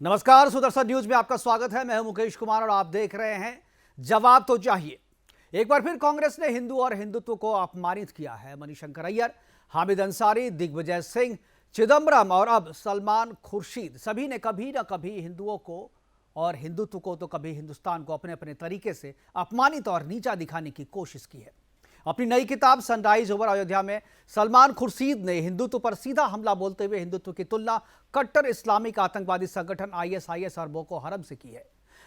नमस्कार, सुदर्शन न्यूज में आपका स्वागत है। मैं हूं मुकेश कुमार और आप देख रहे हैं जवाब तो चाहिए। एक बार फिर कांग्रेस ने हिंदू और हिंदुत्व को अपमानित किया है। मणिशंकर अय्यर, हामिद अंसारी, दिग्विजय सिंह, चिदंबरम और अब सलमान खुर्शीद सभी ने कभी न कभी हिंदुओं को और हिंदुत्व को तो कभी हिंदुस्तान को अपने अपने तरीके से अपमानित और नीचा दिखाने की कोशिश की है। अपनी नई किताब सनराइज ओवर अयोध्या में सलमान खुर्शीद ने हिंदुत्व पर सीधा हमला बोलते हुए हिंदुत्व की तुलना कट्टर इस्लामिक आतंकवादी संगठन आईएसआईएस और बोको हरम से की है।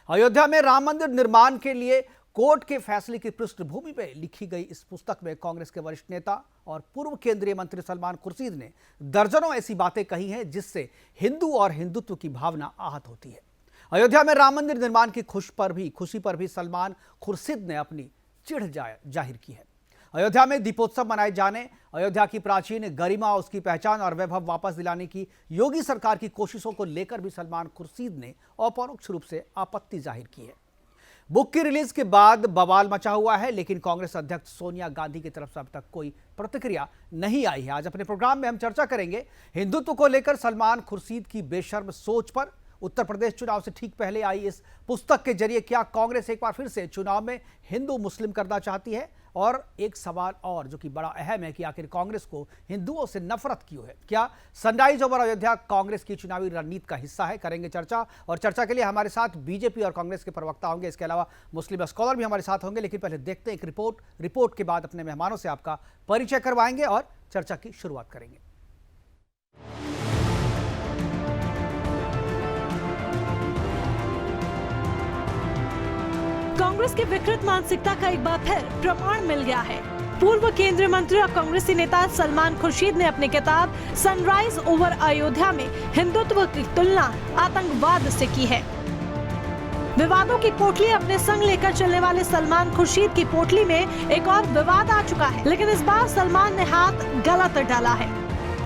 अयोध्या में राम मंदिर निर्माण के लिए कोर्ट के फैसले की पृष्ठभूमि में लिखी गई इस पुस्तक में कांग्रेस के वरिष्ठ नेता और पूर्व केंद्रीय मंत्री सलमान खुर्शीद ने दर्जनों ऐसी बातें कही हैं जिससे हिंदू और हिंदुत्व की भावना आहत होती है। अयोध्या में राम मंदिर निर्माण की खुशी पर भी सलमान खुर्शीद ने अपनी चिढ़ जाहिर की है। अयोध्या में दीपोत्सव मनाए जाने, अयोध्या की प्राचीन गरिमा, उसकी पहचान और वैभव वापस दिलाने की योगी सरकार की कोशिशों को लेकर भी सलमान खुर्शीद ने अपरोक्ष रूप से आपत्ति जाहिर की है। बुक की रिलीज के बाद बवाल मचा हुआ है, लेकिन कांग्रेस अध्यक्ष सोनिया गांधी की तरफ से अब तक कोई प्रतिक्रिया नहीं आई है। आज अपने प्रोग्राम में हम चर्चा करेंगे हिंदुत्व को लेकर सलमान खुर्शीद की बेशर्म सोच पर। उत्तर प्रदेश चुनाव से ठीक पहले आई इस पुस्तक के जरिए क्या कांग्रेस एक बार फिर से चुनाव में हिंदू मुस्लिम करना चाहती है? और एक सवाल और जो कि बड़ा अहम है कि आखिर कांग्रेस को हिंदुओं से नफरत क्यों है? क्या सनराइज ओवर अयोध्या कांग्रेस की चुनावी रणनीति का हिस्सा है? करेंगे चर्चा। और चर्चा के लिए हमारे साथ बीजेपी और कांग्रेस के प्रवक्ता होंगे, इसके अलावा मुस्लिम स्कॉलर भी हमारे साथ होंगे। लेकिन पहले देखते हैं एक रिपोर्ट के बाद अपने मेहमानों से आपका परिचय करवाएंगे और चर्चा की शुरुआत करेंगे। कांग्रेस की विकृत मानसिकता का एक बार फिर प्रमाण मिल गया है। पूर्व केंद्रीय मंत्री और कांग्रेसी नेता सलमान खुर्शीद ने अपनी किताब सनराइज ओवर अयोध्या में हिंदुत्व की तुलना आतंकवाद से की है। विवादों की पोटली अपने संग लेकर चलने वाले सलमान खुर्शीद की पोटली में एक और विवाद आ चुका है, लेकिन इस बार सलमान ने हाथ गलत डाला है।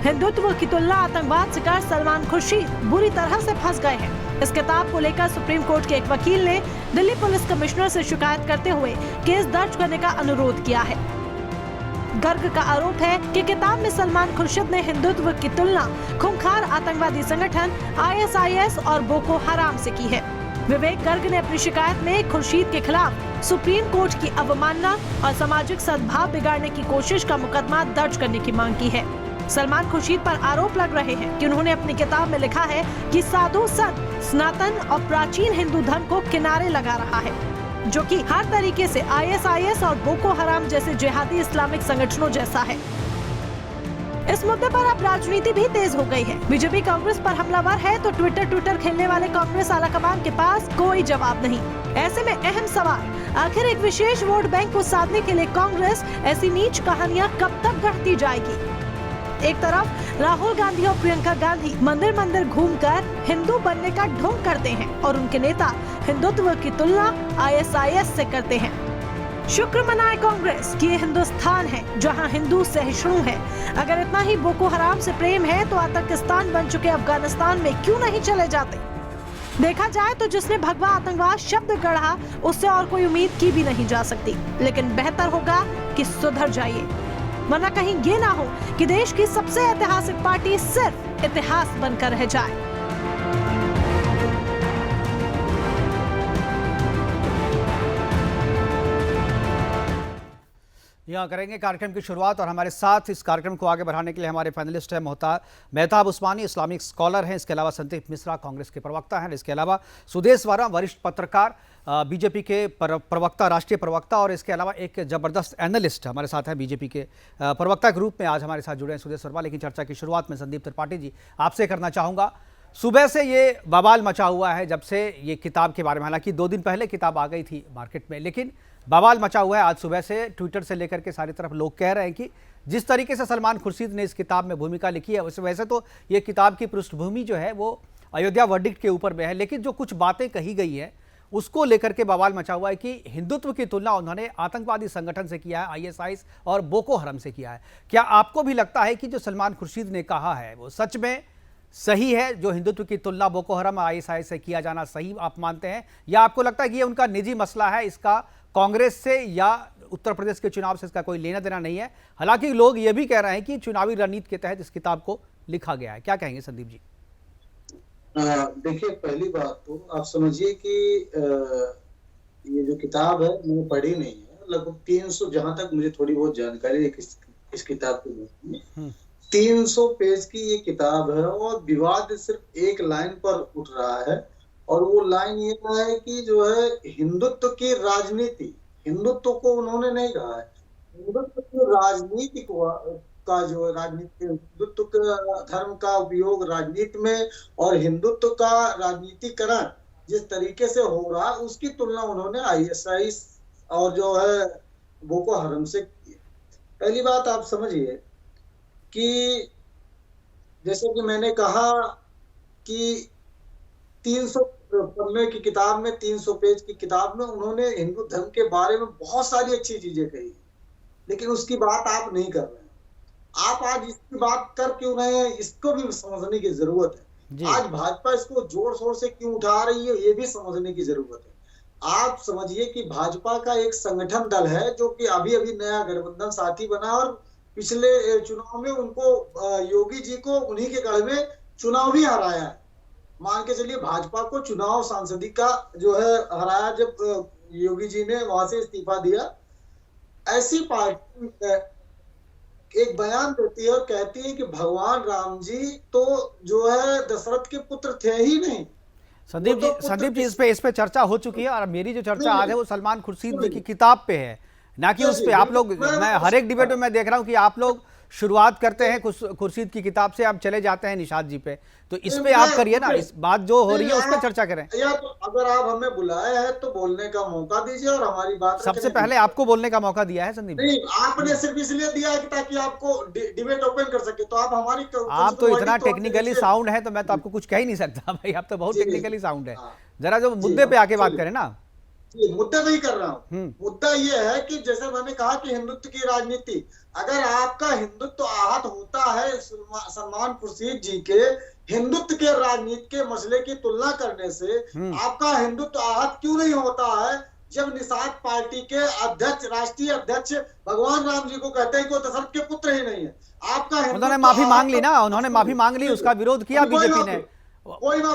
हिंदुत्व की तुलना आतंकवाद से कर सलमान खुर्शीद बुरी तरह से फंस गए हैं। इस किताब को लेकर सुप्रीम कोर्ट के एक वकील ने दिल्ली पुलिस कमिश्नर से शिकायत करते हुए केस दर्ज करने का अनुरोध किया है। गर्ग का आरोप है कि किताब में सलमान खुर्शीद ने हिंदुत्व की तुलना खूंखार आतंकवादी संगठन आईएसआईएस और बोको हराम से की है। विवेक गर्ग ने अपनी शिकायत में खुर्शीद के खिलाफ सुप्रीम कोर्ट की अवमानना और सामाजिक सद्भाव बिगाड़ने की कोशिश का मुकदमा दर्ज करने की मांग की है। सलमान खुर्शीद पर आरोप लग रहे हैं कि उन्होंने अपनी किताब में लिखा है कि साधु संत सनातन और प्राचीन हिंदू धर्म को किनारे लगा रहा है, जो कि हर तरीके से आईएसआईएस और बोको हराम जैसे जिहादी इस्लामिक संगठनों जैसा है। इस मुद्दे पर अब राजनीति भी तेज हो गई है। बीजेपी कांग्रेस पर हमलावर है तो ट्विटर खेलने वाले कांग्रेस आलाकमान के पास कोई जवाब नहीं। ऐसे में अहम सवाल, आखिर एक विशेष वोट बैंक को साधने के लिए कांग्रेस ऐसी नीच कहानियां कब तक गढ़ती जाएगी? एक तरफ राहुल गांधी और प्रियंका गांधी मंदिर मंदिर घूमकर हिंदू बनने का ढोंग करते हैं और उनके नेता हिंदुत्व की तुलना आईएसआईएस से करते हैं। शुक्र मनाए कांग्रेस कि ये हिंदुस्तान है जहां हिंदू सहिष्णु है। अगर इतना ही बोको हराम से प्रेम है तो आतंकिस्तान बन चुके अफगानिस्तान में क्यों नहीं चले जाते? देखा जाए तो जिसने भगवा आतंकवाद शब्द गढ़ा उससे और कोई उम्मीद की भी नहीं जा सकती। लेकिन बेहतर होगा कि सुधर जाइए, वरना कहीं ये ना हो कि देश की सबसे ऐतिहासिक पार्टी सिर्फ इतिहास बनकर रह जाए। यहाँ करेंगे कार्यक्रम की शुरुआत और हमारे साथ इस कार्यक्रम को आगे बढ़ाने के लिए हमारे पैनलिस्ट हैं मेहताब उस्मानी, इस्लामिक स्कॉलर हैं, इसके अलावा संदीप मिश्रा कांग्रेस के प्रवक्ता हैं, इसके अलावा सुदेश वारा वरिष्ठ पत्रकार, बीजेपी के प्रवक्ता, राष्ट्रीय प्रवक्ता, और इसके अलावा एक जबरदस्त एनालिस्ट हमारे साथ हैं बीजेपी के प्रवक्ता के रूप में आज हमारे साथ जुड़े हैं सुदेश वर्मा। लेकिन चर्चा की शुरुआत में संदीप त्रिपाठी जी आपसे करना चाहूँगा। सुबह से ये बवाल मचा हुआ है जब से ये किताब के बारे में, हालांकि 2 दिन पहले किताब आ गई थी मार्केट में, लेकिन बवाल मचा हुआ है आज सुबह से। ट्विटर से लेकर के सारी तरफ लोग कह रहे हैं कि जिस तरीके से सलमान खुर्शीद ने इस किताब में भूमिका लिखी है, वैसे तो ये किताब की पृष्ठभूमि जो है वो अयोध्या वर्डिक्ट के ऊपर में है, लेकिन जो कुछ बातें कही गई है उसको लेकर के बवाल मचा हुआ है कि हिंदुत्व की तुलना उन्होंने आतंकवादी संगठन से किया है, आईएसआईएस और बोको हरम से किया है। क्या आपको भी लगता है कि जो सलमान खुर्शीद ने कहा है वो सच में सही है? जो हिंदुत्व की तुलना बोको हरम आईएसआईएस से किया जाना सही आप मानते हैं, या आपको लगता है कि ये उनका निजी मसला है, इसका कांग्रेस से या उत्तर प्रदेश के चुनाव से इसका कोई लेना देना नहीं है? हालांकि लोग ये भी कह रहे हैं कि चुनावी रणनीति के तहत इस किताब को लिखा गया है। क्या कहेंगे संदीप जी? देखिए, पहली बात तो आप समझिए कि ये जो किताब है मैंने पढ़ी नहीं है। लगभग 300, जहां तक मुझे थोड़ी बहुत जानकारी है इस किताब के बारे में, 300 पेज की ये किताब है और विवाद सिर्फ एक लाइन पर उठ रहा है। और वो लाइन ये है कि जो है हिंदुत्व की राजनीति, हिंदुत्व को उन्होंने नहीं कहा है, हिंदुत्व की राजनीति को का जो राजनीति, हिंदुत्व का धर्म का उपयोग राजनीति में और हिंदुत्व का राजनीतिकरण जिस तरीके से हो रहा है उसकी तुलना उन्होंने आईएसआई और जो है बोको हरम से की है। पहली बात आप समझिए कि जैसे कि मैंने कहा कि 300 पन्ने की किताब में, 300 पेज की किताब में उन्होंने हिंदू धर्म के बारे में बहुत सारी अच्छी चीजें कही, लेकिन उसकी बात आप नहीं कर रहे हैं। आप आज इसकी बात कर क्यों रहे हैं, इसको भी समझने की जरूरत है। आज भाजपा इसको जोर शोर से क्यों उठा रही है, ये भी समझने की जरूरत है। आप समझिए कि भाजपा का एक संगठन दल है जो कि अभी अभी नया गठबंधन साथी बना और पिछले चुनाव में उनको योगी जी को उन्हीं के गढ़ में चुनाव भी हराया है। मान के चलिए भाजपा को चुनाव सांसदी का जो है हराया जब योगी जी ने वहां से इस्तीफा दिया। ऐसी पार्टी एक बयान देती है और कहती है कि भगवान राम जी तो जो है दशरथ के पुत्र थे ही नहीं। संदीप जी इस पे चर्चा हो चुकी है और मेरी जो चर्चा आज है वो सलमान खुर्शीद जी की किताब पे है, ना कि उस पे। आप लोग, मैं हर एक डिबेट में मैं देख रहा हूं कि आप लोग शुरुआत करते हैं खुर्शीद की किताब से, आप चले जाते हैं निशाद जी पे, तो इस पे आप करिए ना, इस बात जो हो रही है उस पर चर्चा करें। या तो अगर आप हमें बुलाए हैं तो बोलने का मौका दीजिए और हमारी बात सबसे पहले आपको बोलने का मौका दिया है संदीप। नहीं, आपने सिर्फ इसलिए दिया है कि ताकि आपको डिबेट ओपन कर सके, तो आप हमारी आप तो इतना टेक्निकली साउंड है तो मैं तो आपको कुछ कह ही नहीं सकता भाई, आप तो बहुत टेक्निकली साउंड है। जरा जो मुद्दे पे आके बात करें ना। मुद्दे पे ही कर रहा हूँ। मुद्दा ये है कि जैसे मैंने कहा कि हिंदुत्व की राजनीति, अगर आपका हिंदुत्व आहत होता है सलमान खुर्शीद जी के हिंदुत्व के राजनीति के मसले की तुलना करने से, आपका हिंदुत्व आहत क्यों नहीं होता है जब निषाद पार्टी के अध्यक्ष, राष्ट्रीय अध्यक्ष भगवान राम जी को कहते हैं कि वो दशरथ के पुत्र ही नहीं है। आपका उन्होंने माफी मांग ली ना, उन्होंने माफी मांग ली, उसका विरोध किया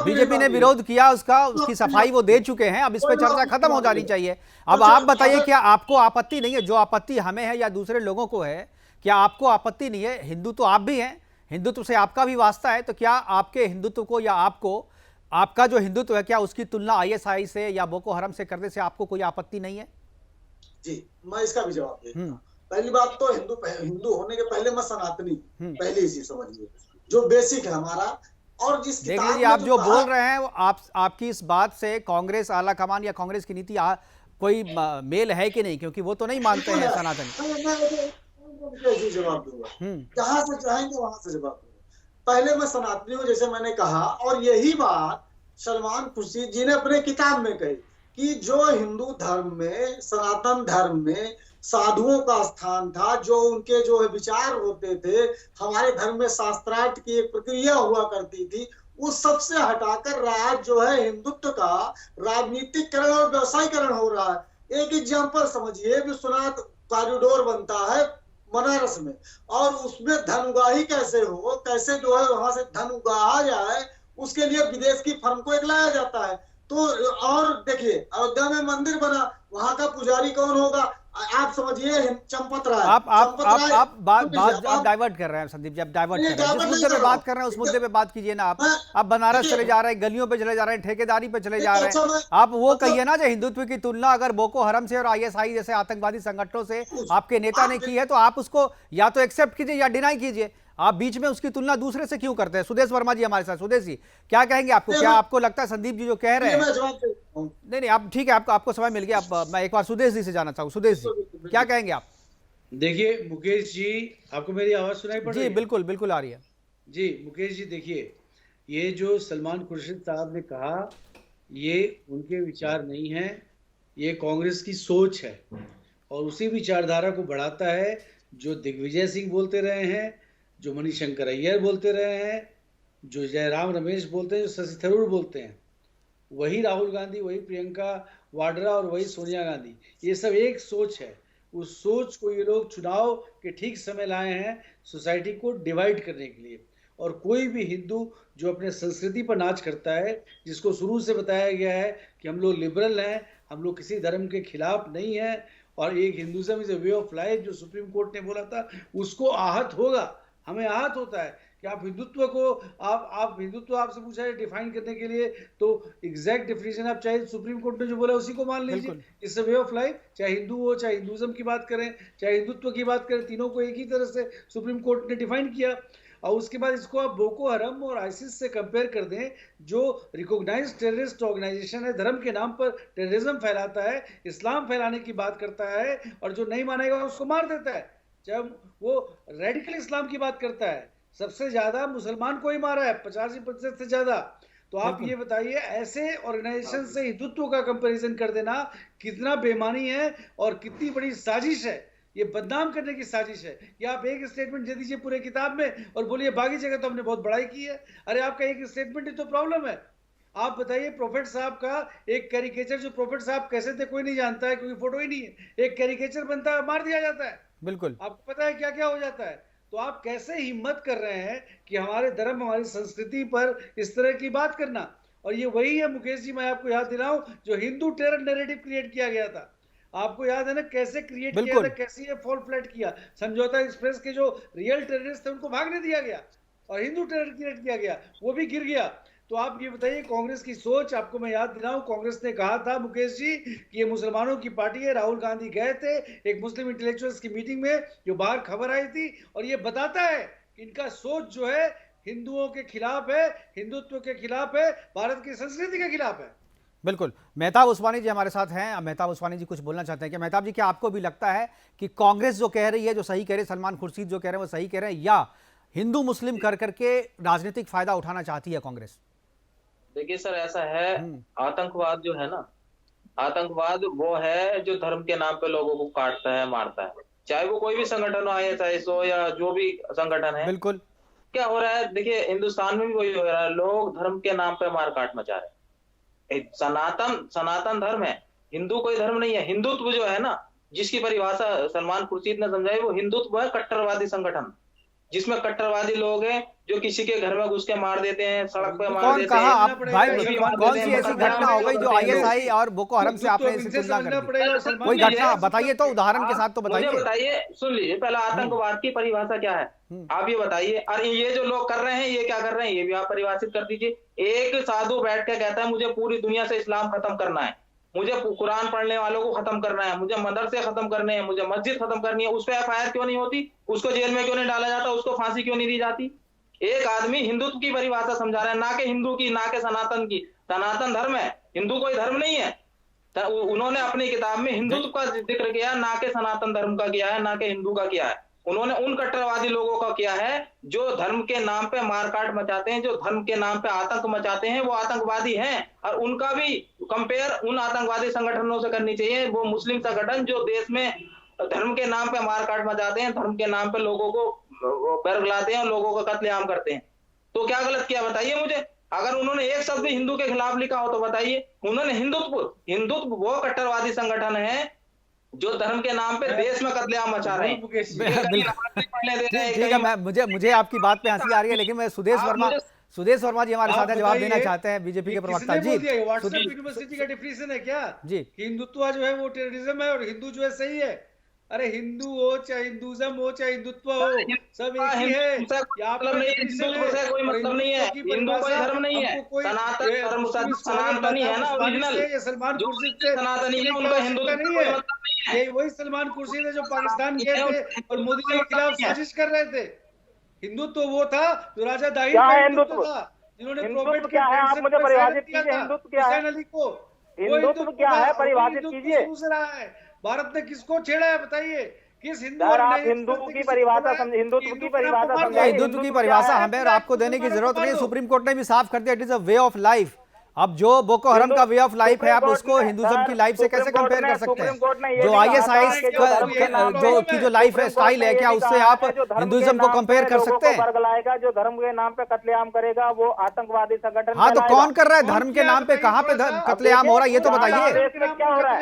बीजेपी ने विरोध किया उसका, उसकी सफाई वो दे चुके हैं। अब इस पे चर्चा खत्म हो जानी चाहिए। अब आप बताइए, क्या आपको आपत्ति नहीं है? जो आपत्ति हमें है या दूसरे लोगों को है, क्या आपको आपत्ति नहीं है? हिंदू तो आप भी हैं, हिंदुत्व से आपका भी वास्ता है, तो क्या आपके हिंदुत्व को या आपको, आपका जो हिंदुत्व है, क्या उसकी तुलना आईएसआई से या बोको हरम से करने से आपको कोई आपत्ति नहीं है? जी, मैं इसका भी जवाब देता हूं। पहली बात तो हिंदू होने के पहले मैं सनातनी, पहले इसी समझिए, जो बेसिक है हमारा। और जिस देख लीजिए, आप जो बोल रहे हैं वो आपकी इस बात से कांग्रेस आला कमान या कांग्रेस की नीति कोई मेल है कि नहीं? क्योंकि वो तो नहीं मानते हैं सनातन। जवाब दूंगा, जहां से चाहेंगे वहां से जवाब दूंगा। पहले मैं सनातनी हूं, जैसे मैंने कहा, और यही बात सलमान खुर्शीद जी ने अपने किताब में कही कि जो हिंदू धर्म में, सनातन धर्म में साधुओं का स्थान था, जो उनके जो विचार होते थे, हमारे धर्म में शास्त्रार्थ की एक प्रक्रिया हुआ करती थी, उस सबसे हटाकर राज जो है हिंदुत्व का राजनीतिकरण और व्यवसायीकरण हो रहा है। एक एग्जांपल समझिए, विश्वनाथ कॉरिडोर बनता है बनारस में, और उसमें धन उगाही कैसे हो, कैसे जो है वहां से धन उगाहा जाए, उसके लिए विदेश की फर्म को एक लाया जाता है। तो और देखिए, अयोध्या में मंदिर बना, वहां का पुजारी कौन होगा? आप समझिए, चंपत राय। आप डाइवर्ट कर रहे हैं संदीप जी, आप डाइवर्ट कर रहे हैं। जिस मुद्दे पे बात कर रहे हैं उस मुद्दे पे बात कीजिए ना। आप बनारस चले जा रहे हैं, गलियों पे चले जा रहे हैं, ठेकेदारी पे चले जा रहे हैं। आप वो कहिए ना, जो हिंदुत्व की तुलना अगर बोको हरम से और आईएसआई जैसे आतंकवादी संगठनों से आपके नेता ने की है, तो आप उसको या तो एक्सेप्ट कीजिए या डिनाई कीजिए। आप बीच में उसकी तुलना दूसरे से क्यों करते हैं? सुदेश वर्मा जी हमारे साथ। सुदेश जी, क्या कहेंगे आपको? क्या आपको लगता है संदीप जी जो कह रहे हैं? नहीं, आप ठीक है, आपको समय मिल गया। मैं एक बार सुदेश जी से जाना चाहूँ। सुदेश जी, क्या कहेंगे आप? देखिए मुकेश जी, आपको मेरी आवाज सुनाई पड़ रही है? जी बिल्कुल बिल्कुल आ रही है जी। मुकेश जी देखिए, ये जो सलमान खुर्शीद साहब ने कहा, ये उनके विचार नहीं है, ये कांग्रेस की सोच है, और उसी विचारधारा को बढ़ाता है जो दिग्विजय सिंह बोलते रहे हैं, जो मणिशंकर अय्यर बोलते रहे हैं, जो जयराम रमेश बोलते हैं, जो शशि थरूर बोलते हैं, वही राहुल गांधी, वही प्रियंका वाड्रा और वही सोनिया गांधी। ये सब एक सोच है। उस सोच को ये लोग चुनाव के ठीक समय लाए हैं, सोसाइटी को डिवाइड करने के लिए। और कोई भी हिंदू जो अपने संस्कृति पर नाच करता है, जिसको शुरू से बताया गया है कि हम लोग लिबरल हैं, हम लोग किसी धर्म के खिलाफ नहीं हैं और एक Hinduism is a way of life जो सुप्रीम कोर्ट ने बोला था, उसको आहत होगा। हमें आहत होता है कि आप हिंदुत्व को आप हिंदुत्व आपसे पूछा है डिफाइन करने के लिए, तो एग्जैक्ट डिफिनेशन आप चाहे सुप्रीम कोर्ट ने जो बोला उसी को मान लीजिए। It's a way of life, चाहे हिंदू हो, चाहे हिंदुज्म की बात करें, चाहे हिंदुत्व की बात करें, तीनों को एक ही तरह से सुप्रीम कोर्ट ने डिफाइन किया। और उसके बाद इसको आप बोको हरम और आइसिस से कंपेयर कर दें, जो रिकॉग्नाइज्ड टेररिस्ट ऑर्गेनाइजेशन है, धर्म के नाम पर टेररिज्म फैलाता है, इस्लाम फैलाने की बात करता है और जो नहीं मानेगा उसको मार देता है। जब वो रेडिकल इस्लाम की बात करता है, सबसे ज्यादा मुसलमान को ही मारा है, 85% से ज्यादा। तो आप ये बताइए, ऐसे ऑर्गेनाइजेशन से हिंदुत्व का कंपैरिजन कर देना कितना बेईमानी है और कितनी बड़ी साजिश है। ये बदनाम करने की साजिश है कि आप एक स्टेटमेंट दे दीजिए पूरे किताब में और बोलिए बाकी जगह तो हमने बहुत बड़ाई की है। अरे आपका एक स्टेटमेंट ही तो प्रॉब्लम है। आप बताइए, प्रोफेट साहब का एक कैरिकेचर, जो प्रोफेट साहब कैसे थे कोई नहीं जानता है क्योंकि फोटो ही नहीं है, एक कैरिकेचर बनता है, मार दिया जाता है। बिल्कुल, आपको पता है क्या क्या हो जाता है। तो आप कैसे हिम्मत कर रहे हैं कि हमारे धर्म, हमारी संस्कृति पर इस तरह की बात करना। और ये वही है मुकेश जी, मैं आपको याद दिलाऊं, जो हिंदू टेरर नैरेटिव क्रिएट किया गया था। आपको याद है ना कैसे क्रिएट किया था, कैसे ये फॉल फ्लैट किया। समझौता एक्सप्रेस के जो रियल टेररिस्ट थे उनको भागने दिया गया और हिंदू टेरर क्रिएट किया गया, वो भी गिर गया। तो आप ये बताइए, कांग्रेस की सोच, आपको मैं याद दिलाऊं, कांग्रेस ने कहा था मुकेश जी कि ये मुसलमानों की पार्टी है। राहुल गांधी गए थे एक मुस्लिम इंटेलेक्चुअल्स की मीटिंग में, जो बाहर खबर आई थी, और ये बताता है कि इनका सोच जो है हिंदुओं के खिलाफ है, हिंदुत्व के खिलाफ है, भारत की संस्कृति के खिलाफ है। बिल्कुल। मेहताब उस्मानी जी हमारे साथ हैं। मेहताब उस्मानी जी कुछ बोलना चाहते हैं कि मेहताब जी, क्या आपको भी लगता है कि कांग्रेस जो कह रही है, जो सही कह रहे हैं, सलमान खुर्शीद जो कह रहे हैं वो सही कह रहे हैं, या हिंदू मुस्लिम कर करके राजनीतिक फायदा उठाना चाहती है कांग्रेस? देखिए सर, ऐसा है, आतंकवाद जो है ना, आतंकवाद वो है जो धर्म के नाम पे लोगों को काटता है, मारता है, चाहे वो कोई भी संगठन हो, ISIS हो या जो भी संगठन है। बिल्कुल। क्या हो रहा है, देखिए हिंदुस्तान में भी वही हो रहा है, लोग धर्म के नाम पे मार काट मचा रहे हैं। सनातन धर्म है, हिंदू कोई धर्म नहीं है। हिंदुत्व जो है ना, जिसकी परिभाषा सलमान खुर्शीद ने समझाई, वो हिंदुत्व है कट्टरवादी संगठन, जिसमें कट्टरवादी लोग हैं जो किसी के घर में घुस के मार देते हैं, सड़क पे मार देते हैं। आप भाई, कौन सी ऐसी घटना हो गई जो ISI और बोको हरम से आपने इसे तुलना कर दी? कोई घटना बताइए तो, उदाहरण के साथ तो बताइए। बताइए, सुन लीजिए पहला, आतंकवाद की परिभाषा क्या है आप ये बताइए। और ये जो लोग कर रहे हैं ये क्या कर रहे हैं, ये भी आप परिभाषित कर दीजिए। एक साधु बैठ के कहता है मुझे पूरी दुनिया से इस्लाम खत्म करना है, मुझे कुरान पढ़ने वालों को खत्म करना है, मुझे मदरसे खत्म करने हैं, मुझे मस्जिद खत्म करनी है, उस पर FIR क्यों नहीं होती, उसको जेल में क्यों नहीं डाला जाता, उसको फांसी क्यों नहीं दी जाती? एक आदमी हिंदुत्व की परिभाषा समझा रहा है, ना कि हिंदू की, ना कि सनातन की। सनातन धर्म है, हिंदू कोई धर्म नहीं है। उन्होंने अपनी किताब में हिंदुत्व का जिक्र किया, ना कि सनातन धर्म का किया है, ना कि हिंदू का किया है। उन्होंने उन कट्टरवादी लोगों का किया है जो धर्म के नाम पे मारकाट मचाते हैं, जो धर्म के नाम पे आतंक मचाते हैं, वो आतंकवादी हैं। और उनका भी कंपेयर उन आतंकवादी संगठनों से करनी चाहिए, वो मुस्लिम संगठन जो देश में धर्म के नाम पे मारकाट मचाते हैं, धर्म के नाम पे लोगों को बरगलाते हैं और लोगों का कत्लेआम करते हैं। तो क्या गलत किया बताइए मुझे। अगर उन्होंने एक शब्द भी हिंदू के खिलाफ लिखा हो तो बताइए। उन्होंने हिंदुत्व वो कट्टरवादी संगठन है जो धर्म के नाम पे देश में कत्लेआम मचा रहे हैं। ठीक है, मुझे आपकी बात पे हंसी आ रही है, लेकिन मैं सुदेश वर्मा जी हमारे साथ जवाब देना चाहते हैं, बीजेपी के प्रवक्ता जी। व्हाट्सएप यूनिवर्सिटी का डिफिनेशन है क्या जी, हिंदुत्व जो है वो टेररिज्म है और हिंदू जो है सही है? अरे हिंदू हो चाहे हिंदुज्म हो चाहे हिंदुत्व हो, सब एक ही है। हिंदुत्व से कोई मतलब नहीं है, हिंदू कोई धर्म नहीं है, सनातन धर्म सनातनी है ना, ओरिजिनल। सलमान खुर्शीद से सनातनी है, उनका हिंदुत्व नहीं है। यही वही सलमान खुर्शीद है जो पाकिस्तान गए थे और मोदी जी के खिलाफ साजिश कर रहे थे। हिंदुत्व वो था जो राजा दाहिर का हिंदुत्व था, जिन्होंने हिंदुत्व क्या है आप मुझे परिभाषित कीजिए। हिंदुत्व क्या है, अली को हिंदुत्व क्या है परिभाषित कीजिए। भारत ने किसको छेड़ा है बताइए? किस हिंदू? आप हिंदू की परिभाषा समझे, हिंदुत्व की परिभाषा समझे। हिंदुत्व की परिभाषा हमें और आपको देने की जरूरत नहीं, सुप्रीम कोर्ट ने भी साफ कर दिया, it is a way of life. अब जो बोको हरम का वे ऑफ लाइफ है, आप उसको हिंदुज्म की लाइफ से कैसे कंपेयर कर सकते हैं? जो ISIS जो लाइफ है, स्टाइल है, क्या उससे आप हिंदुज्म को कंपेयर कर सकते हैं? बरगलाएगा, जो धर्म के नाम पे कत्लेआम करेगा वो आतंकवादी संगठन। हाँ, तो कौन कर रहा है धर्म के नाम पे? कहाँ पे कत्लेआम हो रहा है ये तो बताइए। क्या हो रहा है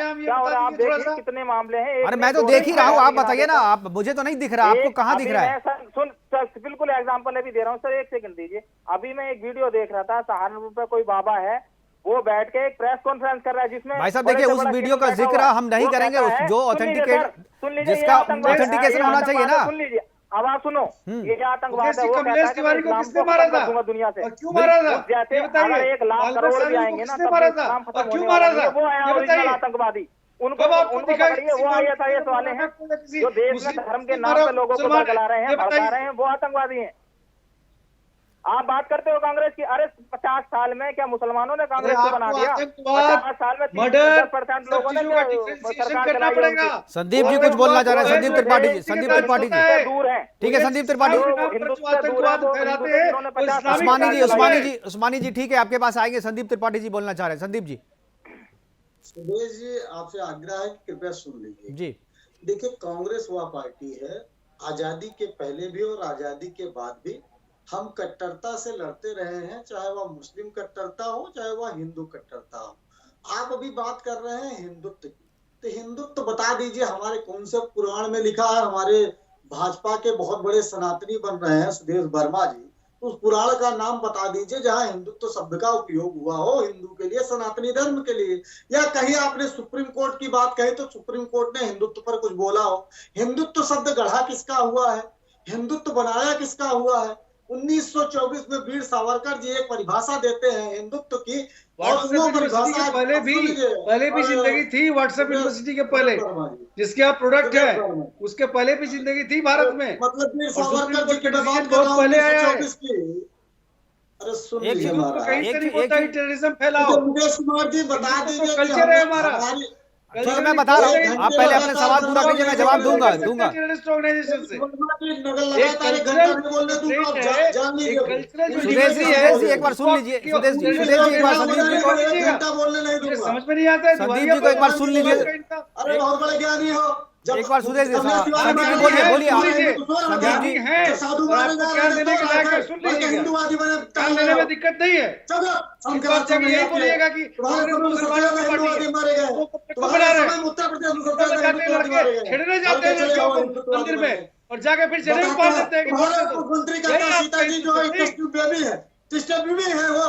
आप देखिए कितने मामले हैं। अरे मैं तो देख ही रहा हूँ, आप बताइए ना। आप, मुझे तो नहीं दिख रहा, आपको कहाँ दिख रहा है? सुन, बिल्कुल का एग्जांपल अभी दे रहा हूँ सर, एक सेकंड दीजिए। अभी मैं एक वीडियो देख रहा था, सहारनपुर पे कोई बाबा है, वो बैठ के एक प्रेस कॉन्फ्रेंस कर रहा है जिसमें भाई साहब देखिए, उस वीडियो का जिक्र हम नहीं करेंगे, जो ऑथेंटिकेट जिसका ऑथेंटिकेशन होना चाहिए ना। सुन लीजिए, अब आप सुनो, ये जो आतंकवाद है जैसे वो कहता कमलेश है कि तिवारी मैं को इस्लाम किसने को मारा खत्म था? कर दूंगा दुनिया से। और क्यों मारा था? जैसे ये बताइए। अगर 1 लाख बाल करोड़ भी बच्चन को आएंगे ना किसने तब मारा भी था? इस्लाम और खत्म क्यों होने मारा वाला नहीं है। था? वो है ये ओरिजिनल बताइए। आतंकवादी, उनको कब आपको उनको दिखाई पकड़िए, वो ISIS वाले हैं जो देश में धर्म के नाम पे लोगों को बरगला रहे हैं, भड़का रहे हैं, वो आतंकवादी हैं। आप बात करते हो कांग्रेस की, अरे 50 साल में क्या मुसलमानों ने कांग्रेस को बना दिया? 50 साल में 10% लोगों ने क्या सरकार चलाई है उनकी? संदीप जी कुछ बोलना चाह रहे हैं, संदीप त्रिपाठी जी, संदीप त्रिपाठी जी दूर है। ठीक है, संदीप त्रिपाठी उस्मानी जी ठीक है, आपके पास आएंगे। संदीप त्रिपाठी जी बोलना चाह रहे हैं, संदीप जी। सुदेश जी, आपसे आग्रह है कि कृपया सुन लीजिए जी। देखिए, कांग्रेस वह पार्टी है, आजादी के पहले भी और आजादी के बाद भी हम कट्टरता से लड़ते रहे हैं, चाहे वह मुस्लिम कट्टरता हो चाहे वह हिंदू कट्टरता हो। आप अभी बात कर रहे हैं हिंदुत्व की, तो हिंदुत्व बता दीजिए हमारे कौन से पुराण में लिखा है? हमारे भाजपा के बहुत बड़े सनातनी बन रहे हैं सुदेश वर्मा जी, उस पुराण का नाम बता दीजिए जहां हिंदुत्व शब्द का उपयोग हुआ हो हिंदू के लिए, सनातनी धर्म के लिए। या कहीं आपने सुप्रीम कोर्ट की बात कही तो सुप्रीम कोर्ट ने हिंदुत्व पर कुछ बोला हो? हिंदुत्व शब्द गढ़ा किसका हुआ है? हिंदुत्व बनाया किसका हुआ है? 1924 में वीर सावरकर जी एक परिभाषा देते हैं हिंदुत्व की, और वो परिभाषा पहले भी जिंदगी थी। व्हाट्सएप यूनिवर्सिटी के पहले जिसके आप प्रोडक्ट है, उसके पहले भी जिंदगी थी भारत में। मतलब वीर और सावरकर जी की सुप्रीम बात कोर्ट कर रहा हूं पहले आया है। 1924 की। अरे सुन एक लीजिए मिनट, महाराज, कहीं से नहीं बोलता टेररिज्म फैलाओ। तो मुकेश कुमार जी बता दीजिए कि कल्चर है हमारा। हमारी ठीक है, मैं बता रहा हूँ, आप पहले अपने सवाल पूरा कीजिए, मैं जवाब दूंगा। टेररिस्ट ऑर्गेनाइजेशन से लगातार एक घंटा में बोलने दूंगा, आप जान लीजिए। सुदेश जी एक बार सुन लीजिए, सुदेश जी एक बार संदीप जी को, एक घंटा बोलने नहीं दूंगा। समझ में नहीं आता है। संदीप जी को एक बार सुन लीजिए। अरे बहुत बड़े ज्ञानी हो। जब एक बार सुदेश जी, कमलेश तिवारी संदीप जी बोले, बोलिए आप। संदीप जी हैं तो साधु और मारे आपको जा ज्ञान रहे देने के लायक है, सुन हैं, लीजिएगा। हिंदुवादी बने ज्ञान देने में दिक्कत नहीं है। चलो हम इस बात से भी यही बोलिएगा कि तुम्हारे समय में सबसे ज्यादा हिंदुवादी मारे गए, वो तुम्हारे बना रहे समय में उत्तर प्रदेश में सबसे ज्यादा जाते हैं हिंदुवादी मारे लड़के, गए। छेड़ने जाते हैं लड़कियों को मंदिर में और जाके फिर जनेऊ पहन लेते हैं कि तुम्हारे वोट दो। मुख्यमंत्री यही का आपका सीता जी जो है हिंदुत्व टेस्ट ट्यूब बेबी है, टेस्ट ट्यूब बेबी है, वो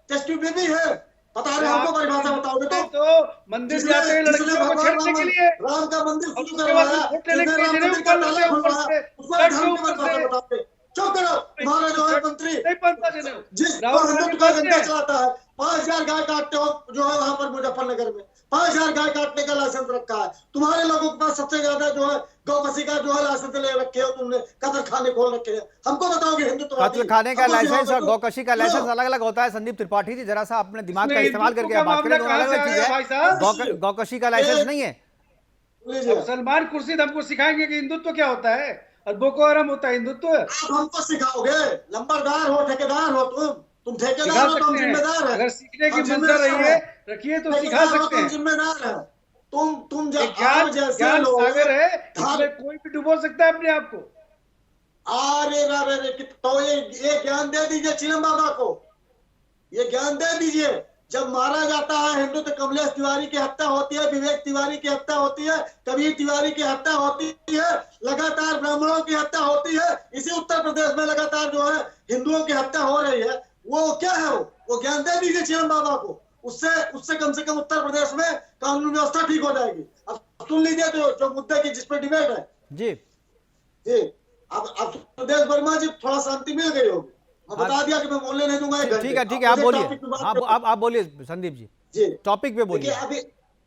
टेस्ट ट्यूब बेबी है। बता रहे हमको परिभाषा बताओगे तो मंदिर जाते हैं लड़कियों को छेड़ने के लिए, राम का मंदिर और शुरू उसके बाद करवाया, वोट लेने के लिए जिसने जनेऊ राम का पहन लेते हैं ऊपर खुलवाया, से, उसको शर्ट धर्म के की ऊपर से। परिभाषा बताते। चुप करो, तुम्हारे जो है मंत्री नहीं पहनता जनेऊ। जिस राहुल हिंदुत्व का डंडा चलाता है, 5000 गाय काटते हो जो है वहां पर मुजफ्फरनगर में 5000 गाय काटने का लाइसेंस रखा है। तुम्हारे लोगों के पास सबसे ज्यादा जो है गौकसी का जो है लाइसेंस ले रखे हो तुमने, कत्ल खाने खोल रखे हैं। हमको बताओगे हिंदुत्व कत्ल खाने का लाइसेंस और गौकशी का लाइसेंस अलग अलग होता है। संदीप त्रिपाठी जी जरा सा अपने दिमाग का इस्तेमाल करके आप बात करें, दोनों अलग अलग चीज है। गौकशी का लाइसेंस नहीं है। सलमान खुर्शीद हमको सिखाएंगे कि हिंदुत्व क्या होता है और बोको हराम होता है हिंदुत्व। आप हमको सिखाओगे? लंबरदार हो, ठेकेदार हो, तुम ठेकेदार सिखा हो तो हम सकते जिम्मेदार हैं। है। अगर सीखने की मंशा रही है रखिए तो सिखा सकते हैं। जिम्मेदार है तुम ज्ञान जैसे लोग सागर है, इसमें कोई भी डुबो सकता है अपने आप को। अरे तो ये ज्ञान दे दीजिए चिलम बाबा को, ये ज्ञान दे दीजिए। जब मारा जाता है हिंदू तो कमलेश तिवारी की हत्या होती है, विवेक तिवारी की हत्या होती है, कबीर तिवारी की हत्या होती है, लगातार ब्राह्मणों की हत्या होती है। इसी उत्तर प्रदेश में लगातार जो है हिंदुओं की हत्या हो रही है। वो क्या है? वो ज्ञान दे दीजिए चिलम बाबा को, उससे कम से कम उत्तर प्रदेश में कानून व्यवस्था ठीक हो जाएगी। अब सुन लीजिए जो मुद्दे की जिस पर डिबेट है जी जी। अब सुदेश वर्मा जी थोड़ा शांति मिल गई होगी, मैं बता दिया कि मैं बोलने नहीं दूंगा। ठीक है, आप बोलिए, आप बोलिए संदीप जी, जी टॉपिक पे बोलिए। अभी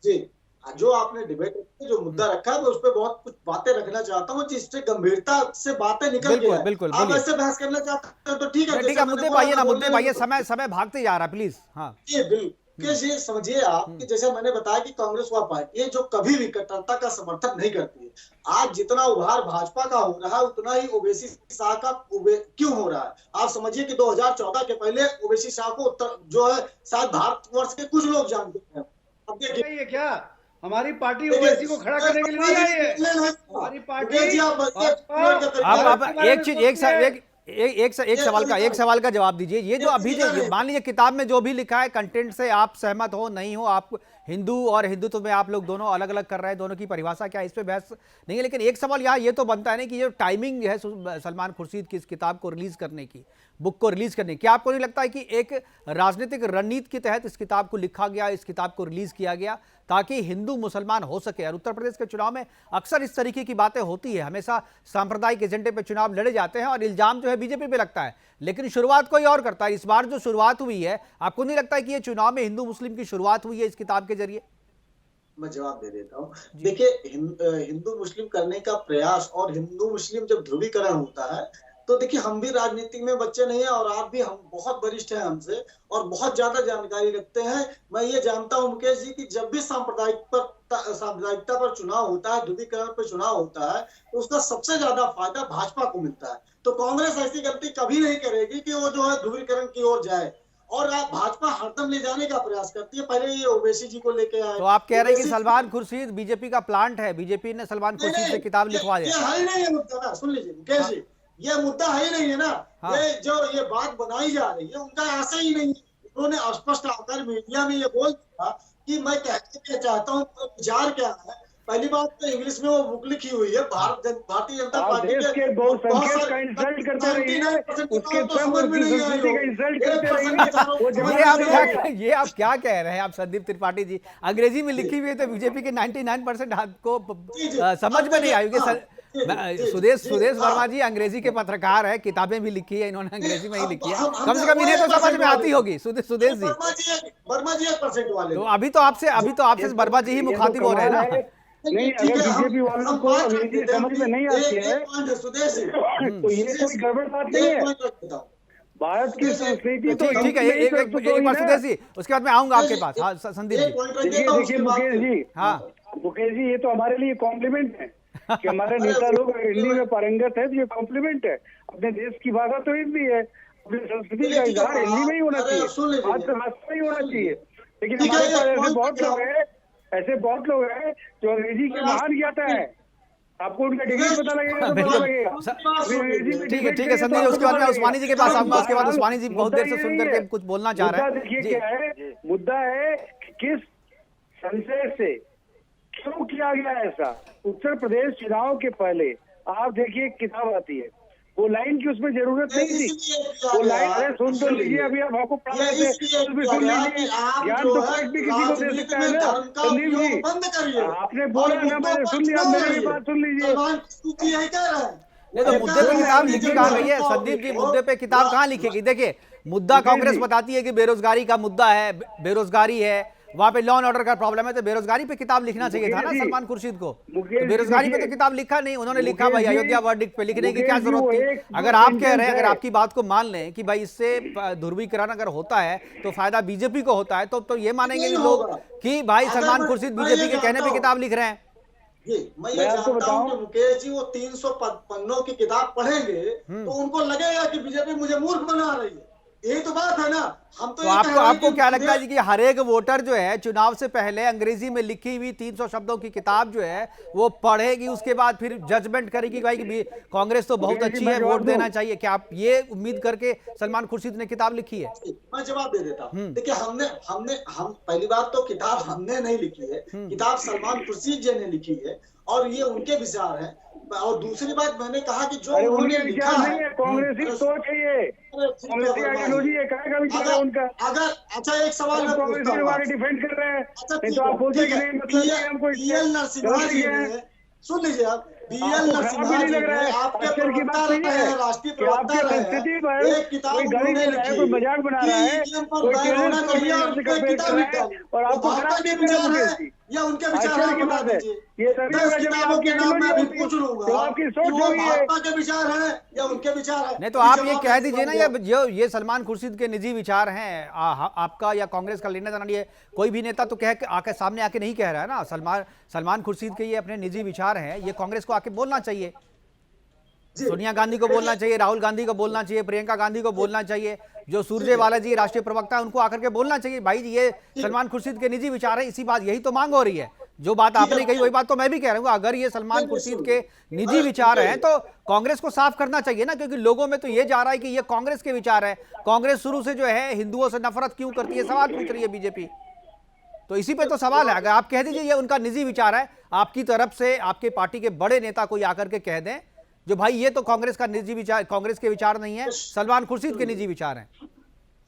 जी जो आपने डिबेट जो मुद्दा रखा है मैं उस पर बहुत कुछ बातें रखना चाहता हूँ जिससे गंभीरता से बातें निकल गई है। बिल्कुल आप ऐसे बहस करना चाहते हैं तो ठीक है, ठीक है, मुद्दे पाइए ना, मुद्दे पाइए, समय भागते जा रहा प्लीज। हाँ जी बिल्कुल, ये समझिए आप कि जैसे मैंने बताया कि कांग्रेस वह पार्टी है जो कभी भी कट्टरता का समर्थन नहीं करती है। आज जितना उभार भाजपा का हो रहा है उतना ही ओवैसी शाह का क्यों हो रहा है? आप समझिए कि 2014 के पहले ओवैसी शाह को जो है शायद भारतवर्ष के कुछ लोग जानते हैं। अब देखिए क्या हमारी पार्टी ओवैसी को खड़ा करने के लिए नहीं आई है? हमारी पार्टी आप एक सवाल का जवाब दीजिए। ये जो अभी मान लीजिए किताब में जो भी लिखा है कंटेंट से आप सहमत हो नहीं हो, आप हिंदू और हिंदुत्व में आप लोग दोनों अलग अलग कर रहे हैं, दोनों की परिभाषा क्या है, इस पे बहस नहीं है। लेकिन एक सवाल यहाँ ये तो बनता है ना कि ये टाइमिंग है सलमान खुर्शीद की इस किताब को रिलीज करने की, बुक को रिलीज करने की, क्या आपको नहीं लगता है कि एक राजनीतिक रणनीति के तहत इस किताब को लिखा गया, इस किताब को रिलीज किया गया ताकि हिंदू मुसलमान हो सके? और उत्तर प्रदेश के चुनाव में अक्सर इस तरीके की बातें होती है, हमेशा सांप्रदायिक एजेंडे पे चुनाव लड़े जाते हैं और इल्जाम जो है बीजेपी पे लगता है, लेकिन शुरुआत कोई और करता है। इस बार जो शुरुआत हुई है, आपको नहीं लगता है कि ये चुनाव में हिंदू मुस्लिम की शुरुआत हुई है इस किताब के जरिए? मैं जवाब दे देता हूँ। देखिए, हिंदू मुस्लिम करने का प्रयास और हिंदू मुस्लिम जब ध्रुवीकरण होता है तो देखिए, हम भी राजनीति में बच्चे नहीं है और आप भी, हम बहुत वरिष्ठ हैं हमसे और बहुत ज्यादा जानकारी रखते हैं। मैं ये जानता हूँ मुकेश जी कि जब भी सांप्रदायिकता पर चुनाव होता है, ध्रुवीकरण पर चुनाव होता है, तो उसका सबसे ज्यादा फायदा भाजपा को मिलता है। तो कांग्रेस ऐसी गलती कभी नहीं करेगी कि वो जो है ध्रुवीकरण की ओर जाए, और भाजपा हरदम ले जाने का प्रयास करती है। पहले ये ओवैसी जी को लेके आए, तो आप कह रहे हैं कि सलमान खुर्शीद बीजेपी का प्लांट है, बीजेपी ने सलमान खुर्शीद से किताब लिखवा दिया? ये है ही नहीं है मुद्दा। सुन लीजिए मुकेश जी, ये मुद्दा है ही नहीं है ना। ये बात बनाई जा रही है, उनका ऐसा ही नहीं है। उन्होंने स्पष्ट आकर मीडिया में ये बोल दिया कि मैं कहना चाहता हूँ विचार क्या है। पहली बात तो इंग्लिश में वो बुक लिखी हुई है, भारतीय जनता पार्टी के बहुसंख्यक का इंसल्ट करते रहिए, उसके संस्कृति का इंसल्ट करते रहिए। ये आप क्या कह रहे हैं आप संदीप त्रिपाठी जी? अंग्रेजी में लिखी हुई है तो बीजेपी के 99% आपको समझ में नहीं आएगी। सुदेश वर्मा जी अंग्रेजी के पत्रकार है, किताबें भी लिखी है इन्होंने, अंग्रेजी में ही लिखी है, कम से कम इन्हें तो समझ में आती होगी। सुदेश जी, वर्मा जी 1% वाले, तो अभी तो आपसे वर्मा जी ही मुखातिब हो रहे हैं ना। नहीं, अगर बीजेपी वालों को अंग्रेजी समझ में नहीं आती है तो ये कोई गड़बड़ बात नहीं है। भारत की संस्कृति तो ठीक है, एक बार सुदेश जी, उसके बाद मैं आऊंगा आपके पास। हाँ संदीप जी। देखिए मुकेश जी, हाँ मुकेश जी, ये तो हमारे लिए कॉम्प्लीमेंट है कि हमारे नेता लोग हिंदी में पारंगत है, तो ये कॉम्प्लीमेंट है। अपने देश की भाषा तो हिंदी है, अपनी संस्कृति का इजहार हिंदी में ही होना चाहिए, मातृभाषा में ही होना चाहिए। लेकिन हमारे पास ऐसे बहुत लोग हैं जो अंग्रेजी के महान ज्ञाता है। आपको उनका डिग्री पता लगेगा तो पता लगेगा। ठीक है संदीप जी, उसके बाद मैं उस्मानी जी के पास आऊंगा। उसके बाद उस्मानी जी बहुत देर से सुन करके कुछ बोलना चाह रहे हैं। देखिए क्या है मुद्दा, है किस संशय से क्यों किया गया ऐसा। उत्तर प्रदेश चुनाव के पहले आप देखिए किताब आती है, वो लाइन की उसमें जरूरत नहीं थी। वो लाइन, अरे सुन तो लीजिए, अभी आप आपको पढ़ा रहे थे, सुन लीजिए। ज्ञान तो कोई भी किसी को दे सकता है ना संदीप जी। आपने बोला ना, मैंने सुन लिया, मेरी बात सुन लीजिए। नहीं तो मुद्दे पे किताब लिखी कहाँ गई है संदीप जी? मुद्दे पे किताब कहाँ लिखेगी? देखिए, मुद्दा कांग्रेस बताती है कि बेरोजगारी का मुद्दा है, बेरोजगारी है, वहां पे लॉ एंड ऑर्डर का प्रॉब्लम है, तो बेरोजगारी पे किताब लिखना चाहिए था ना सलमान खुर्शीद को। तो बेरोजगारी पे तो किताब लिखा नहीं, उन्होंने लिखा भाई अयोध्या वर्डिक्ट पे, लिखने की क्या जरूरत थी? अगर आप कह रहे हैं, अगर आपकी बात को मान लें कि भाई इससे ध्रुवीकरण अगर होता है तो फायदा बीजेपी को होता है, तो ये मानेंगे लोग कि भाई सलमान खुर्शीद बीजेपी के कहने पे किताब लिख रहे हैं। मैं ये जानता हूं कि मुकेश जी वो 300 पन्नों की किताब पढ़ेंगे तो उनको लगेगा कि बीजेपी मुझे मूर्ख बना रही है। यही तो बात है ना। हम तो आपको क्या लगता है कि हर एक वोटर जो है चुनाव से पहले अंग्रेजी में लिखी हुई 300 शब्दों की किताब जो है वो पढ़ेगी, उसके बाद फिर जजमेंट करेगी भाई कि कांग्रेस तो बहुत अच्छी है, वोट देना चाहिए? क्या आप ये उम्मीद करके सलमान खुर्शीद ने किताब लिखी है? मैं जवाब दे देता हूँ। देखिए, हम पहली बात तो किताब हमने नहीं लिखी है, किताब सलमान खुर्शीद जी ने लिखी है और ये उनके विचार है। और दूसरी बात, मैंने कहा कि जो उन्होंने लिखा है, कांग्रेसी सोच है, ये कांग्रेसी आइडियोलॉजी है, कहाँ का विचार है उनका। अगर अच्छा एक सवाल मैं कांग्रेस के बारे डिफेंड कर रहे हैं, नहीं तो आप बोलते कि नहीं, मतलब नहीं हमको बीएल नरसिम्हा जी ने, सुन लीजिए आप, बीएल नरसिम्हा जी ने आपके प्रवक्ता रहे हैं, राष्ट्रीय प्रवक्ता रहे हैं, एक किताब उन्होंने लिखी, कोई मजाक बना रहा है, कोई होना चाहिए और आपको खराब नहीं विचार है या उनके विचार आप बता दीजिए। ये सभी किताबों के नाम मैं भी पूछ लूंगा तो आपकी सोच वो भाजपा के विचार है या उनके विचार है। नहीं तो आप ये कह दीजिए ना, ये सलमान खुर्शीद के निजी विचार हैं, आपका या कांग्रेस का लेना देना नहीं है। कोई भी नेता तो आके सामने आके नहीं कह रहा है ना, सलमान खुर्शीद के ये अपने निजी विचार हैं, ये कांग्रेस को आके बोलना चाहिए, सोनिया गांधी को बोलना चाहिए, राहुल गांधी को बोलना चाहिए, प्रियंका गांधी को बोलना चाहिए, जो सुरजेवाला जी राष्ट्रीय प्रवक्ता है उनको आकर के बोलना चाहिए भाई जी ये सलमान खुर्शीद के निजी विचार है। इसी बात, यही तो मांग हो रही है। जो बात आपने कही वही बात तो मैं भी कह रहा हूँ। अगर ये सलमान खुर्शीद के निजी विचार हैं तो कांग्रेस को साफ करना चाहिए ना, क्योंकि लोगों में तो ये जा रहा है कि ये कांग्रेस के विचार है। कांग्रेस शुरू से जो है हिंदुओं से नफरत क्यों करती है, सवाल पूछ रही है बीजेपी। तो इसी पे तो सवाल है। अगर आप कह दीजिए ये उनका निजी विचार है, आपकी तरफ से आपके पार्टी के बड़े नेता कोई आकर के कह दें जो भाई ये तो कांग्रेस का निजी विचार, कांग्रेस के विचार नहीं है, सलमान खुर्शीद के निजी विचार हैं।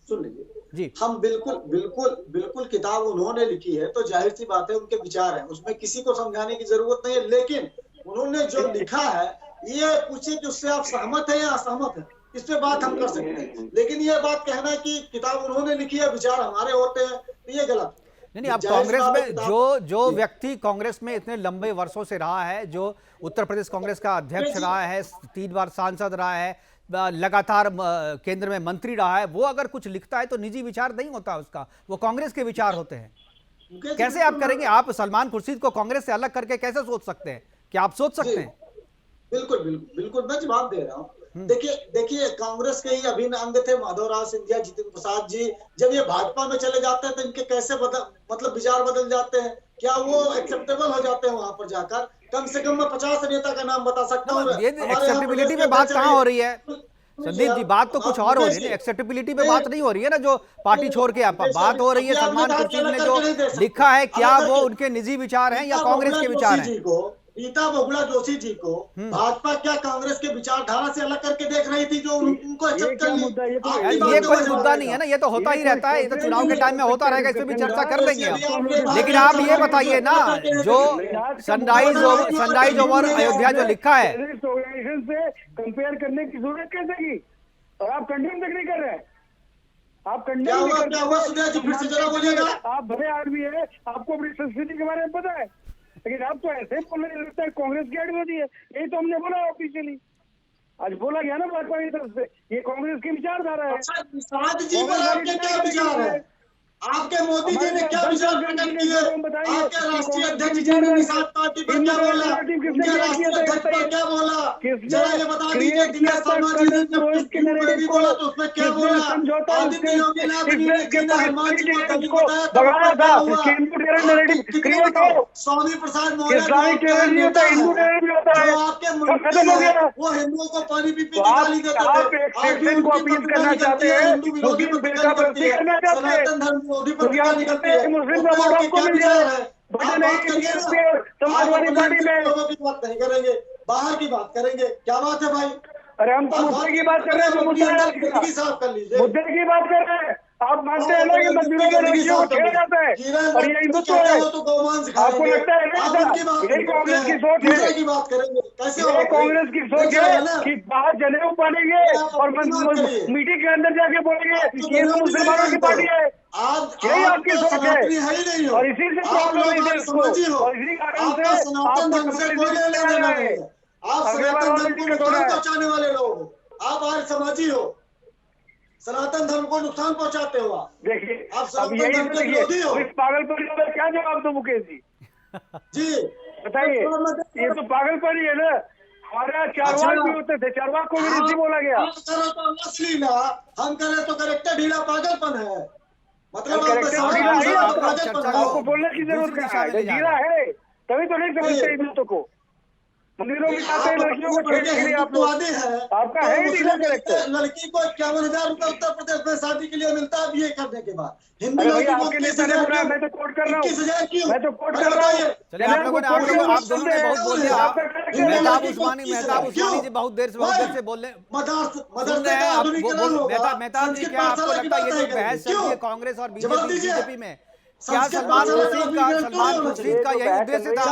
सुन लीजिए जी, हम बिल्कुल किताब उन्होंने लिखी है तो जाहिर सी बात है उनके विचार हैं, उसमें किसी को समझाने की जरूरत नहीं है। लेकिन उन्होंने जो लिखा है ये पूछे कि उससे आप सहमत है या असहमत है, इस पे बात हम कर सकते हैं। लेकिन ये बात कहना कि किताब उन्होंने लिखी है विचार हमारे होते हैं, तो ये गलत है। नहीं, अब कांग्रेस में जो व्यक्ति कांग्रेस में इतने लंबे वर्षों से रहा है, जो उत्तर प्रदेश कांग्रेस का अध्यक्ष रहा है, 3 बार सांसद रहा है, लगातार केंद्र में मंत्री रहा है, वो अगर कुछ लिखता है तो निजी विचार नहीं होता उसका, वो कांग्रेस के विचार होते हैं। कैसे आप करेंगे? आप सलमान खुर्शीद को कांग्रेस से अलग करके कैसे सोच सकते हैं? क्या आप सोच सकते हैं? बिल्कुल मैं जवाब दे रहा हूँ। देखिए कांग्रेस के ही अभिन्न अंग थे माधवराव सिंधिया, जितेंद्र प्रसाद जी। जब ये भाजपा में चले जाते हैं तो इनके कैसे मतलब विचार बदल जाते हैं? क्या वो एक्सेप्टेबल हो जाते हैं वहां पर जाकर? कम से कम मैं 50 नेता का नाम बता सकता हूँ। एक्सेप्टेबिलिटी पे बात कहाँ हो रही है संदीप जी? बात तो कुछ और हो रही है, एक्सेप्टेबिलिटी पे बात नहीं हो रही है ना, जो पार्टी छोड़ के आप बात हो रही है सलमान खुर्शीद ने जो लिखा है, क्या वो उनके निजी विचार हैं या कांग्रेस के विचार हैं? रीता बहुगुणा जोशी जी को भाजपा क्या कांग्रेस के विचारधारा से अलग करके देख रही थी जो उनको एक्सेप्ट कर ली? ये कोई मुद्दा नहीं है ना, ये तो होता ही रहता है, ये तो चुनाव के टाइम में होता रहेगा, इस पे भी चर्चा कर लेंगे हम। लेकिन आप ये बताइए ना, जो सनराइज ओवर अयोध्या जो लिखा है, से कंपेयर करने की जरूरत कैसे की? और आप कंडेम तक नहीं कर रहे हैं। आप कंडेम फिर से जरा बोलिएगा। आप बड़े आदमी है, आपको अपनी संस्कृति के बारे में पता है, लेकिन आप तो ऐसे बोलने लगता है कांग्रेस की आइडियोलॉजी है। यही तो हमने बोला ऑफिशियली, आज बोला गया ना भाजपा की तरफ से, ये कांग्रेस की विचारधारा है। निषाद जी पर आपके क्या विचार है? आपके मोदी जी ने क्या विचार प्रकट किए? आपके राष्ट्रीय अध्यक्ष जी ने निषाद पार्टी पर क्या बोला? उनके राष्ट्रीय अध्यक्ष पर क्या बोला? जरा ये बता दीजिए। दिनेश शर्मा जी ने जब भी बोला तो उसमें क्या बोला? आदित्य योगी ने हनुमान जी को दलित बताया था। स्वामी प्रसाद मौर्य जो आपके मंत्री है वो हिंदुओं को पानी पी के गाली देते थे। आज भी उनको अपील करना चाहते हैं हिंदू विरोधी पत्रिका निकलती है, सनातन धर्म विरोधी पत्रिका निकलती है। समाजवादी पार्टी में लोगों की बात नहीं करेंगे, बाहर की बात करेंगे। क्या बात है भाई? अरे हम तो मुद्दे की बात कर रहे हैं, मुद्दे की बात कर रहे हैं। आप मानते हैं ना कि मंदिरों में लड़कियों को खेला जाता है और ये हिंदुत्व है? आपको लगता है यही कांग्रेस की सोच है? की बात करेंगे कैसे? ये कांग्रेस की सोच है कि बाहर जनेऊ पहनेंगे और मीटिंग के अंदर जाके बोलेंगे कि ये मुसलमानों की पार्टी है। यही आपकी सोच है और इसी से प्रॉब्लम है देश को, और इसी कारण से आप सनातन धर्म को नुकसान पहुंचाने वाले लोग, आप आर्य समाजी हो, सनातन धर्म को नुकसान पहुंचाते हो। देखिए आप सनातन धर्म के विरोधी हो। इस पागलपन का क्या जवाब दो मुकेश जी? जी बताइए, ये तो पागलपन ही है ना। हमारे यहाँ चारवाक भी होते थे, चारवाक को भी ऋषि बोला गया। हम करें तो करेक्टर ढीला पागलपन है, मतलब आपको बोलने की जरूरत है। ढीला है तभी तो नहीं समझते हिंदुत्व को। मंदिरों में जाते हैं लड़कियों को छेड़ने के लिए आप लोग, आपका है ही ढीला कैरेक्टर। लड़की को 51,000 रुपए उत्तर प्रदेश में शादी के लिए मिलता है बीए करने के बाद। हिंदू आपके नेता ने बोला, मैं तो कोट कर रहा हूँ, मैं तो कोट कर रहा हूँ। चलिए आप दोनों ने बहुत बोल दिया। मेहताब उस्मानी जी बहुत देर से बोल रहे हैं। मेहताब जी, क्या आपको लगता है ये जो बहस चल रही है कांग्रेस और बीजेपी में, क्या सलमान खुर्शीद का यही उद्देश्य था?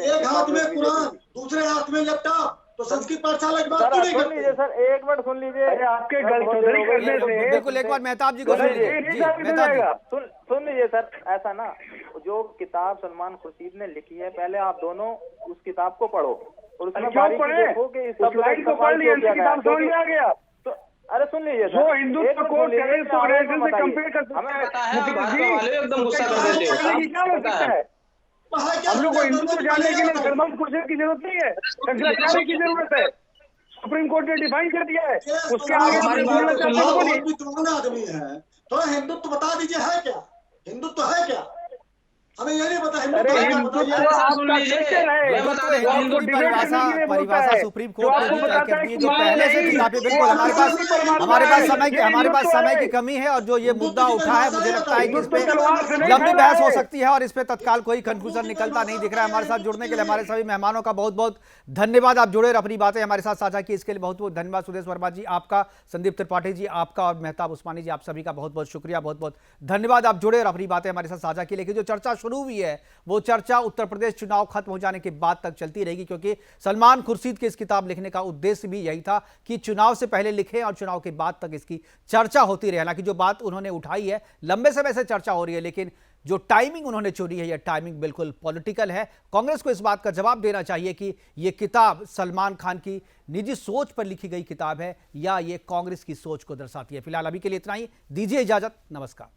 एक हाथ में कुरान दूसरे हाथ में लैपटॉप, तो संस्कृत पाठशाला की बात क्यों नहीं करते? लीजिए सर, एक मिनट सुन लीजिए। आपके गलती करने से बिल्कुल एक बार मेहताब जी को सुन लीजिए सर। ऐसा ना, जो किताब सलमान खुर्शीद ने लिखी है, पहले आप दोनों उस किताब को पढ़ो और उसमें देखो कि सब लाइन को पढ़ लिया, किताब समझ में आ गया। अरे सुन लीजिए सर, जो हिंदुत्व को टेररिस्ट ऑर्गेनाइजेशन से कंपेयर कर सकते हैं, एकदम गुस्सा कर देते हो। हम लोग को हिंदुत्व जानने के लिए सलमान खुर्शीद की जरूरत नहीं है, शंकराचार्य की जरूरत है। सुप्रीम कोर्ट ने डिफाइन कर दिया है, उसके आगे बोलना चाहते आदमी है। थोड़ा हिंदुत्व बता दीजिए है क्या? हिंदुत्व है क्या? हमें ये नहीं पता अरे हिंदुत्व आपका सेक्टर है, हिंदुत्व की परिभाषा सुप्रीम कोर्ट ने तय कर दी, जो पहले से थी। यहाँ पे बिल्कुल हमारे पास समय की कमी है, और जो ये मुद्दा उठा है, मुझे लगता है कि इस पे लंबी बहस हो सकती है और इस पे तत्काल कोई कंक्लूजन निकलता नहीं दिख रहा है। हमारे साथ जुड़ने के लिए हमारे सभी मेहमानों का बहुत बहुत धन्यवाद। आप जुड़े और अपनी बातें हमारे साथ साझा की, इसके लिए बहुत बहुत धन्यवाद। सुदेश वर्मा जी आपका, संदीप त्रिपाठी जी आपका, और मेहताब उस्मानी जी आप सभी का बहुत बहुत शुक्रिया, बहुत बहुत धन्यवाद। आप जुड़े और अपनी बातें हमारे साथ साझा की। लेकिन जो चर्चा शुरू हुई है वो चर्चा उत्तर प्रदेश चुनाव खत्म हो जाने के बाद तक चलती रहेगी, क्योंकि सलमान खुर्शीद के इस किताब लिखने का उद्देश्य भी यही था कि चुनाव से पहले लिखें और चुनाव के बाद तक इसकी चर्चा होती रहे। हालांकि जो बात उन्होंने उठाई है लंबे समय से चर्चा हो रही है, लेकिन जो टाइमिंग उन्होंने चुनी है यह टाइमिंग बिल्कुल पॉलिटिकल है। कांग्रेस को इस बात का जवाब देना चाहिए कि यह किताब सलमान खान की निजी सोच पर लिखी गई किताब है या यह कांग्रेस की सोच को दर्शाती है। फिलहाल अभी के लिए इतना ही, दीजिए इजाजत, नमस्कार।